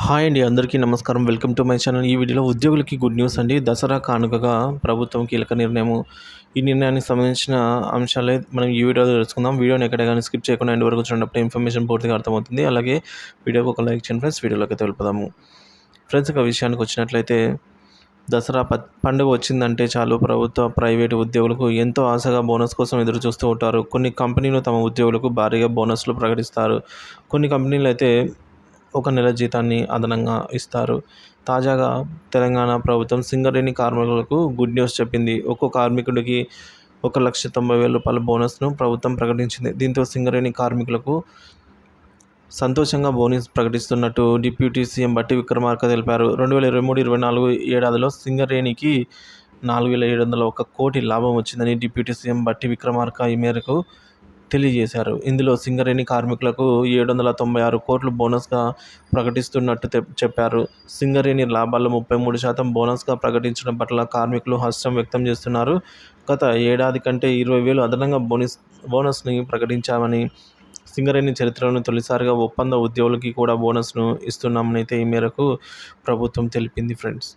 Hi అండి, అందరికీ నమస్కారం. Welcome to my channel. ఈ వీడియోలో ఉద్యోగులకి గుడ్ న్యూస్ అండి. దసరా కానుకగా ప్రభుత్వం కీలక నిర్ణయము. ఈ నిర్ణయానికి సంబంధించిన అంశాలే మనం ఈ వీడియోలో తెలుసుకుందాం. వీడియోని ఎక్కడ కానీ స్కిప్ చేయకుండా ఎండ్ వరకు చూడనప్పుడు ఇన్ఫర్మేషన్ పూర్తిగా అర్థమవుతుంది. అలాగే వీడియోకి ఒక లైక్ చేయండి ఫ్రెండ్స్. వీడియోలోకి వెళ్ళిపోదాము. ఫ్రెండ్స్, ఇక విషయానికి వచ్చినట్లయితే దసరా పండుగ వచ్చిందంటే చాలు ప్రభుత్వ ప్రైవేటు ఉద్యోగులకు ఎంతో ఆశగా బోనస్ కోసం ఎదురు చూస్తూ ఉంటారు. కొన్ని కంపెనీలు తమ ఉద్యోగులకు భారీగా బోనస్లు ప్రకటిస్తారు. కొన్ని కంపెనీలు అయితే ఒక నెల జీతాన్ని అదనంగా ఇస్తారు. తాజాగా తెలంగాణ ప్రభుత్వం సింగరేణి కార్మికులకు గుడ్ న్యూస్ చెప్పింది. ఒక్కో కార్మికుడికి రూ. 1,90,000 బోనస్ను ప్రభుత్వం ప్రకటించింది. దీంతో సింగరేణి కార్మికులకు సంతోషంగా బోనస్ ప్రకటిస్తున్నట్టు డిప్యూటీ సీఎం బట్టి విక్రమార్క తెలిపారు. 2023-24 ఏడాదిలో సింగరేణికి 4,701 కోటి లాభం వచ్చిందని డిప్యూటీ సీఎం బట్టి విక్రమార్క ఈ మేరకు తెలియజేశారు. ఇందులో సింగరేణి కార్మికులకు 796 కోట్లు బోనస్గా ప్రకటిస్తున్నట్టు చెప్పారు. సింగరేణి లాభాల్లో 33% బోనస్గా ప్రకటించడం పట్ల కార్మికులు హర్షం వ్యక్తం చేస్తున్నారు. గత ఏడాది కంటే 20,000 అదనంగా బోనస్ని ప్రకటించామని, సింగరేణి చరిత్రలోని తొలిసారిగా ఒప్పంద ఉద్యోగులకి కూడా బోనస్ను ఇస్తున్నామని అయితే ఈ మేరకు ప్రభుత్వం తెలిపింది ఫ్రెండ్స్.